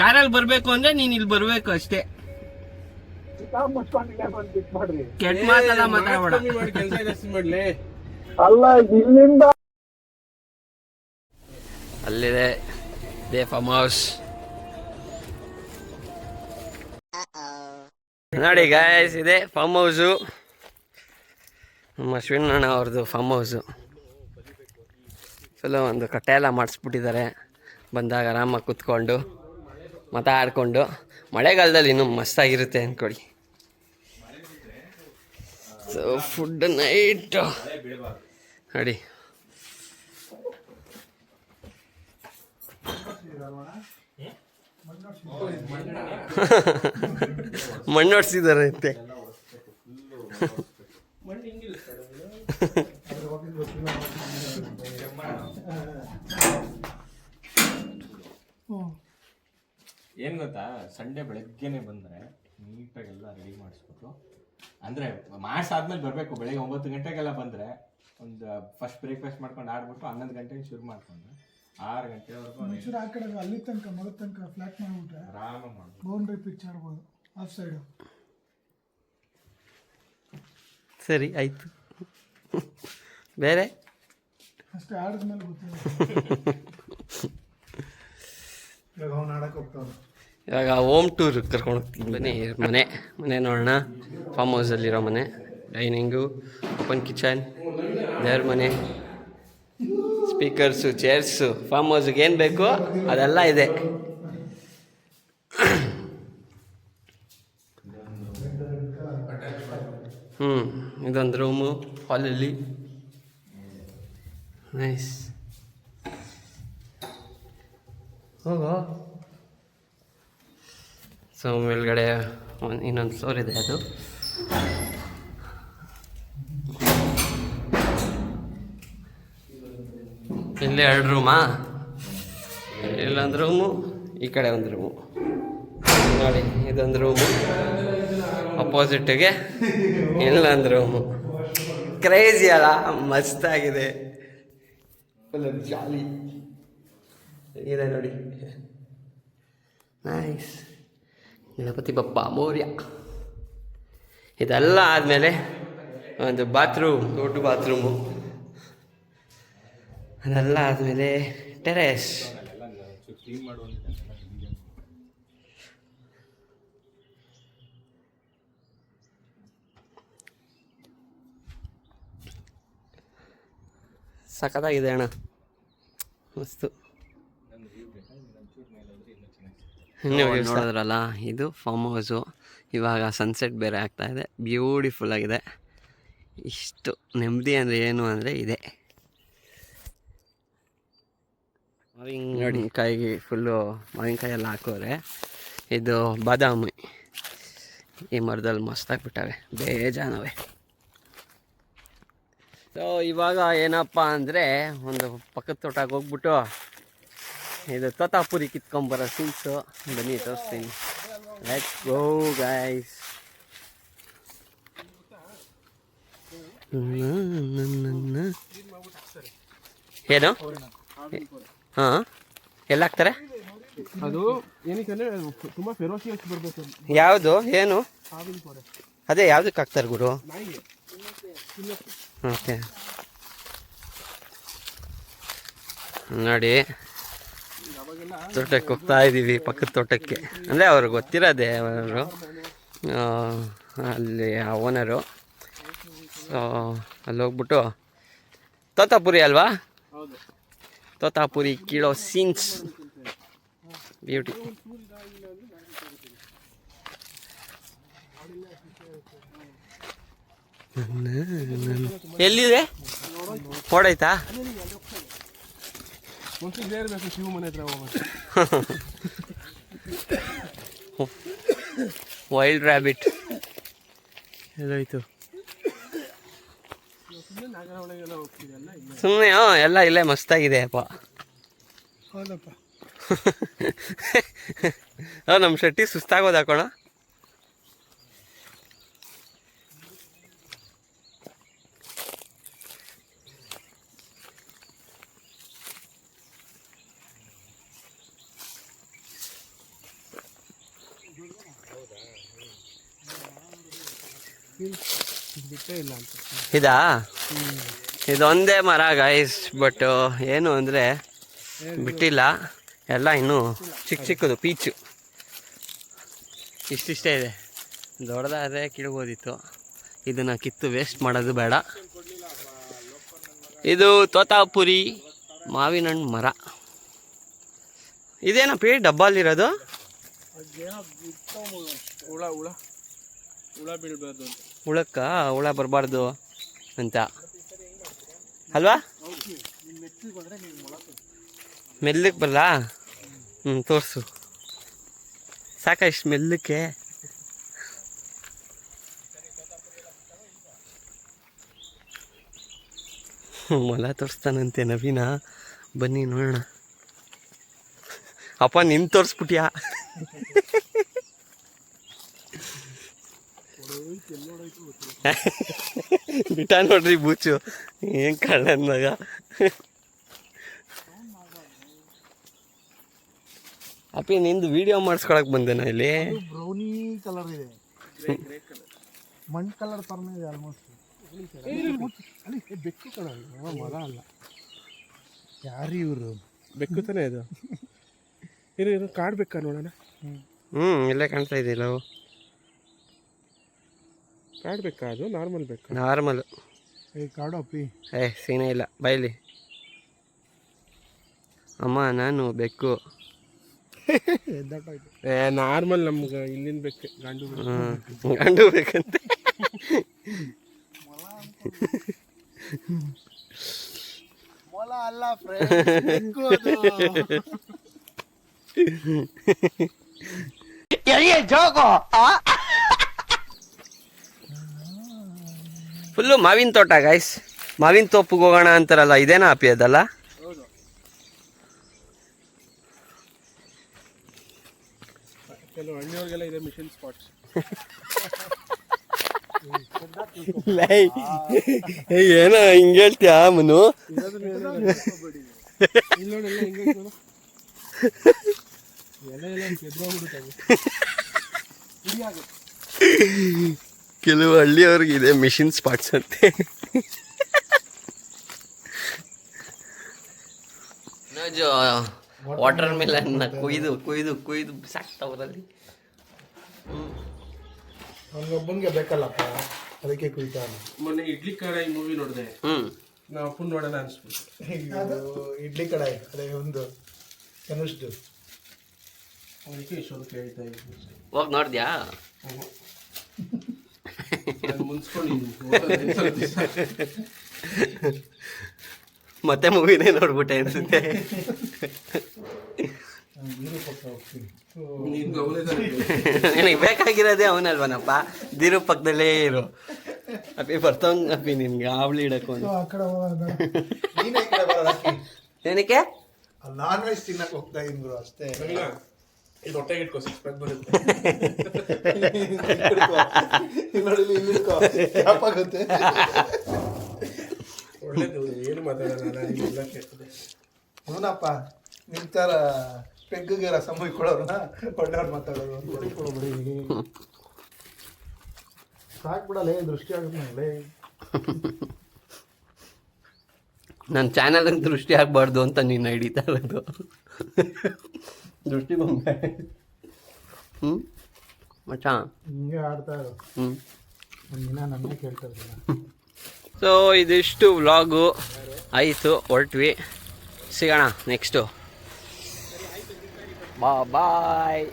ಕಾರಲ್ಲಿ ಬರ್ಬೇಕು ಅಂದ್ರೆ ನೀನ್ ಇಲ್ಲಿ ಬರ್ಬೇಕು ಅಷ್ಟೇ. ಕೆಟ್ಟ ಮಾತೆಲ್ಲ ಮಾತಾಡಬೇಡ. ಅಲ್ಲ ಇಲ್ಲಿಂದ ಅಲ್ಲಿದೆ ದೇ ಫಾರ್ಮ್ ಹೌಸ್ ನೋಡಿ ಗಾಯ್ಸ್. ಇದೆ ಫಾರ್ಮ್ ಹೌಸು, ನಮ್ಮ ಅಶ್ವಿನ್ ಅಣ್ಣ ಅವ್ರದ್ದು ಫಾರ್ಮ್ ಹೌಸು. ಫುಲ್ಲು ಒಂದು ಕಟ್ಟೆ ಎಲ್ಲ ಮಾಡಿಸ್ಬಿಟ್ಟಿದ್ದಾರೆ. ಬಂದಾಗ ಆರಾಮಾಗಿ ಕೂತ್ಕೊಂಡು ಮಾತಾಡಿಕೊಂಡು, ಮಳೆಗಾಲದಲ್ಲಿ ಇನ್ನೂ ಮಸ್ತಾಗಿರುತ್ತೆ ಅಂದ್ಕೊಳ್ಳಿ. ಸೊ ಫುಡ್ ನೈಟ್ ನೋಡಿ ಮಣ್ಣೊಡ್ಸಿದ್ದಾರೆ ಅಂತೆ. ಏನು ಗೊತ್ತಾ, ಸಂಡೇ ಬೆಳಗ್ಗೆನೆ ಬಂದರೆ ನೀಟಾಗೆಲ್ಲ ರೆಡಿ ಮಾಡಿಸ್ಬಿಟ್ಟು, ಅಂದರೆ ಮಾಡಿಸಾದ್ಮೇಲೆ ಬರಬೇಕು. ಬೆಳಗ್ಗೆ 9 ಗಂಟೆಗೆಲ್ಲ ಬಂದರೆ ಒಂದು ಫಸ್ಟ್ ಬ್ರೇಕ್ಫಾಸ್ಟ್ ಮಾಡ್ಕೊಂಡು ಆಡ್ಬಿಟ್ಟು 11 ಗಂಟೆಗೆ ಶುರು ಮಾಡ್ಕೊಂಡು 6 ಗಂಟೆವರೆಗೂ ಆ ಕಡೆ ಅಲ್ಲಿ ತನಕ ಮಗ ತನಕ ಫ್ಲಾಟ್ ಮಾಡಿಬಿಟ್ರೆ ಆರಾಮಾಗಿ ಮಾಡ್ಬೋದು. ಬೌಂಡ್ರಿ ಪಿಚ್ ಆಡ್ಬೋದು ಆಫ್ ಸೈಡು. ಸರಿ ಆಯಿತು. ಬೇರೆ ಅಷ್ಟೇ ಆಡಿದ್ಮೇಲೆ ಗೊತ್ತಿಲ್ಲ. ಇವಾಗ ಅವ್ನು ಆಡಕ್ಕೆ ಹೋಗ್ತಾವೆ. ಇವಾಗ ಹೋಮ್ ಟೂರ್ ಕರ್ಕೊಂಡು ಹೋಗ್ತೀನಿ ಬನ್ನಿ. ಮನೆ ನೋಡೋಣ. ಫಾರ್ಮ್ ಹೌಸಲ್ಲಿರೋ ಮನೆ, ಡೈನಿಂಗು, ಓಪನ್ ಕಿಚನ್, ದೇವ್ರ ಮನೆ, ಸ್ಪೀಕರ್ಸು, ಚೇರ್ಸು. ಫಾರ್ಮ್ ಹೌಸ್ಗೆ ಏನು ಬೇಕು ಅದೆಲ್ಲ ಇದೆ. ಇದೊಂದು ರೂಮು ಹಾಲಲ್ಲಿ. ನೈಸ್. ಹೋಗೋ. ಸೊ ಮೇಲ್ಗಡೆ ಇನ್ನೊಂದು ಫ್ಲೋರ್ ಇದೆ. ಅದು ಇಲ್ಲಿ 2 ರೂಮಾ. ಇಲ್ಲೊಂದು ರೂಮು, ಈ ಕಡೆ ಒಂದು ರೂಮು. ನೋಡಿ ಇದೊಂದು ರೂಮು, ಅಪೋಸಿಟ್ಗೆ ಇಲ್ಲೊಂದು ರೂಮು. ಕ್ರೇಜಿ ಅಲ್ಲ, ಮಸ್ತಾಗಿದೆ, ಫುಲ್ ಜಾಲಿ ಇದೆ ನೋಡಿ. ನೈಸ್. ಗಣಪತಿ ಬಪ್ಪ ಮೌರ್ಯ. ಇದೆಲ್ಲ ಆದಮೇಲೆ ಒಂದು ಬಾತ್ರೂಮ್, ದೊಡ್ಡ ಬಾತ್ರೂಮು. ಅದೆಲ್ಲ ಆದಮೇಲೆ ಟೆರೇಸ್. ಸಖತ್ತಾಗಿದೆ ಅಣ್ಣ, ಮಸ್ತು. ನೀವು ನೋಡಿದ್ರಲ್ಲ, ಇದು ಫಾರ್ಮ್ ಹೌಸು. ಇವಾಗ ಸನ್ಸೆಟ್ ಬೇರೆ ಆಗ್ತಾಯಿದೆ, ಬ್ಯೂಟಿಫುಲ್ ಆಗಿದೆ. ಇಷ್ಟು ನೆಮ್ಮದಿ ಅಂದರೆ ಏನು ಅಂದರೆ ಇದೆ. ಮಾವಿನಕಾಯಿಗೆ ಫುಲ್ಲು ಮಾವಿನಕಾಯಿ ಎಲ್ಲ ಹಾಕೋರೆ. ಇದು ಬಾದಾಮಿ ಈ ಮರದಲ್ಲಿ ಮಸ್ತಾಗಿಬಿಟ್ಟವೆ, ಬೇಜಾನವೆ. ಸೊ ಇವಾಗ ಏನಪ್ಪ ಅಂದರೆ, ಒಂದು ಪಕ್ಕದ ತೋಟಕ್ಕೆ ಹೋಗ್ಬಿಟ್ಟು ಇದು ತೋತಾಪುರಿ ಕಿತ್ಕೊಂಬರೋ ಸೀನ್ಸು ಬನ್ನಿ ತೋರಿಸ್ತೀನಿ. Let's go guys. ಏನು? ಹಾಂ, ಎಲ್ಲ ಹಾಕ್ತಾರೆ ಅದು ಏನಕ್ಕೆ ತುಂಬ ಫೆರೋಸಿಯಸ್ ಬರಬೇಕು. ಯಾವುದು ಏನು? ಅದೇ ಯಾವುದಕ್ಕೆ ಹಾಕ್ತಾರೆ ಗುರು? ಓಕೆ ನೋಡಿ, ತೋಟಕ್ಕೆ ಹೋಗ್ತಾ ಇದ್ದೀವಿ, ಪಕ್ಕದ ತೋಟಕ್ಕೆ. ಅಂದರೆ ಅವ್ರಿಗೆ ಗೊತ್ತಿರೋದೆ, ಅವರು ಅಲ್ಲಿ ಓನರು. ಸೊ ಅಲ್ಲಿ ಹೋಗ್ಬಿಟ್ಟು ತೋತಾಪುರಿ ಅಲ್ವಾ, ತೋತಾಪುರಿ ಕೀಳೋ ಸೀನ್ಸ್ ಬ್ಯೂಟಿ. ಎಲ್ಲಿದೆ? ಓಡಾಯ್ತಾ? ಶಿವ ಮನೆ ಹತ್ರ ವೈಲ್ಡ್ ರ್ಯಾಬಿಟ್ ಎಲ್ಲೋಯ್ತು? ಸುಮ್ಮನೆ ಎಲ್ಲ ಇಲ್ಲೇ ಮಸ್ತಾಗಿದೆ ಅಪ್ಪ. ಹೌದಪ್ಪ. ನಮ್ಮ ಶೆಟ್ಟಿ ಸುಸ್ತಾಗೋದು ಹಾಕೋಣ. ಬಿಟ್ಟೇ ಇಲ್ಲ ಅಂತ. ಇದಾ ಇದೊಂದೇ ಮರ ಗೈಸ್, ಬಟ್ ಏನು ಅಂದರೆ ಬಿಟ್ಟಿಲ್ಲ, ಎಲ್ಲ ಇನ್ನೂ ಚಿಕ್ಕ ಚಿಕ್ಕದು ಪೀಚು ಇಷ್ಟಿಷ್ಟೇ ಇದೆ. ದೊಡ್ಡದಾದರೆ ಕಿಳ್ಬೋದಿತ್ತು. ಇದನ್ನು ಕಿತ್ತು ವೇಸ್ಟ್ ಮಾಡೋದು ಬೇಡ. ಇದು ತೋತಾಪುರಿ ಮಾವಿನ ಹಣ್ಣು ಮರ. ಇದೇನಪ್ಪ ಡಬ್ಬಲ್ಲಿರೋದು? ಹುಳ ಹುಳ ಹುಳ ಬೀಳ್ಬಾರ್ದು ಅಂತ. ಹುಳಕ್ಕ ಹುಳ ಬರಬಾರ್ದು ಅಂತ ಅಲ್ವಾ? ಮೆಲ್ಲಕ್ಕೆ ಬರಲ್ಲ? ತೋರಿಸು. ಸಾಕ ಇಷ್ಟು ಮೆಲ್ಲಕ್ಕೆ? ಮೊಲ ತೋರಿಸ್ತಾನಂತೆ ನವೀನ. ಬನ್ನಿ ನೋಡೋಣ. ಅಪ್ಪ ನಿನ್ ತೋರಿಸ್ಬಿಟ್ಯಾ? ಬಿಟ್ಟ ನೋಡ್ರಿ ಬೂಚು, ಏನ್ ಕಳ್ಳನಾಗ. ಅಪ್ಪಿ ನಿಂದು ವಿಡಿಯೋ ಮಾಡಿಸ್ಕೊಳಕ್ ಬಂದೇನ ಇಲ್ಲಿ? ಬ್ರೌನಿ ಕಲರ್ ಇದೆ, ಮಣ್ಣು ಕಲರ್ ತರನೇ ಇದೆ ಆಲ್ಮೋಸ್ಟ್. ಅಲ್ಲಿ ಬೆಕ್ಕು ಕಣ, ಮರ ಅಲ್ಲ. ಯಾರು ಇವರು? ಬೆಕ್ಕು ತಾನೇ ಇದು. ಇರು ಕಾಡು ಬೆಕ್ಕ ನೋಡೋಣ. ಇಲ್ಲೇ ಕಾಣ್ತಾ ಇದೆಯಲ್ಲ. ಕಾಡು ಬೆಕ್ಕ ಅದು? ನಾರ್ಮಲ್ ಬೆಕ್ಕ? ನಾರ್ಮಲ್. ಕಾಡು ಅಪ್ಪಿ. ಸೀನೆ ಇಲ್ಲ ಬೈಲಿ. ಅಮ್ಮ ನಾನು ಬೆಕ್ಕು. ನಾರ್ಮಲ್ ನಮ್ಗೆ ಇಲ್ಲಿಂದ ಬೆಕ್ಕೆ, ಗಂಡು ಗಂಡು ಬೇಕಂತೆ. ಮೊಲ ಅಲ್ಲ ಫುಲ್ಲು ಮಾವಿನ ತೋಟ ಗೈಸ್. ಮಾವಿನ ತೋಪಿಗೆ ಹೋಗೋಣ ಅಂತಾರಲ್ಲ, ಇದೇನಾ ಅಪ್ಪಿ ಅದಲ್ಲ? ಕೆಲವು ಹಳ್ಳಿಯವ್ರಿಗೆಲ್ಲ ಇದೆ ಮಿಷನ್ ಸ್ಪಾಟ್ಸ್. ಏನೋ ಹಿಂಗೆ ಹೇಳ್ತೀಯಾ ಮನು? ಕೆಲವು ಹಳ್ಳಿಯವ್ರಿಗೆ ಇದೆ ಮಿಷಿನ್ ಸ್ಪಾಟ್ಸ್ ಅಂತೆ. ವಾಟರ್ ಮೆಲನ್ ಕುಯ್ದು ಕುಯ್ದು ಕುಯ್ದು ಸಾಕ್ತಾವ್ರಲ್ಲಿ. ಅವನಿಗೊಬ್ಬನಿಗೆ ಬೇಕಲ್ಲಪ್ಪ, ಅದಕ್ಕೆ ಕುಯ್ತಾನೆ. ಮೊನ್ನೆ ಇಡ್ಲಿ ಕಡಾಯಿ ಮೂವಿ ನೋಡಿದೆ, ನಾವು ಅಪ್ಪನ ನೋಡೋಣ ಅನ್ಸ್ಬಿಟ್ಟು. ಇಡ್ಲಿ ಕಡಾಯಿ ಅದೇ ಒಂದು ಕನಿಷ್ಠ ಅದಕ್ಕೆ ಇಷ್ಟೊಂದು ಕೇಳ್ತಾ ಇದ್ದೀನಿ. ಹೋಗಿ ನೋಡಿದ್ಯಾ? ಮತ್ತೆ ಮೂವಿನೇ ನೋಡ್ಬಿಟ್ಟೆ ಅನ್ಸುತ್ತೆ. ನನಗೆ ಬೇಕಾಗಿರೋದೇ ಅವನಲ್ವನಪ್ಪ. ದಿರು ಪಕ್ಕದಲ್ಲೇ ಇರು ಅಪ್ಪಿ. ಬರ್ತವಂಗ ಅಪ್ಪಿ ನಿನ್ಗೆ ಆವಳಿ ಇಡಕ್ಕೆ. ಏನಕ್ಕೆ? ನಾನ್ ವೆಜ್ ತಿನ್ನಕ್ ಹೋಗ್ತಾ ಇದ್ರು ಅಷ್ಟೇ. ಇದು ಹೊಟ್ಟೆಗೆ ಇಟ್ಕೋ, ಸಿಕ್ಸ್ ಪ್ಯಾಕ್ ಬರುತ್ತೆ. ಒಳ್ಳೇದು, ಏನು ಮಾತಾಡೋಣ. ಅವನಪ್ಪ ನಿಂತಾರ ಪೆಗ್ಗಿಗೆ ರಸ ಮುಯ್ಕೊಳ್ಳೋರ್ನ ಒಳ್ಳೆಯವ್ರು ಮಾತಾಡೋರು. ಸಾಕ್ಬಿಡಲೇ, ದೃಷ್ಟಿ ಆಗುತ್ತೆ. ನನ್ನ ಚಾನಲ್ಗೆ ದೃಷ್ಟಿ ಆಗಬಾರ್ದು ಅಂತ ನೀನು ಹಿಡಿತಾ ಇರೋದು. ದೃಷ್ಟಿ ಬೊಂಬೆ. ಮಚ್ಚ ಹಿಂಗೆ ಆಡ್ತಾ ಇರೋ. ಒಂದಿನ ನನ್ನೇ ಕೇಳ್ತಾ ಇರ್ತೀನಿ. ಸೊ ಇದಿಷ್ಟು ವ್ಲಾಗು ಆಯಿತು, ಹೊರಟ್ವಿ. ಸಿಗೋಣ ನೆಕ್ಸ್ಟು. ಬಾಯ್.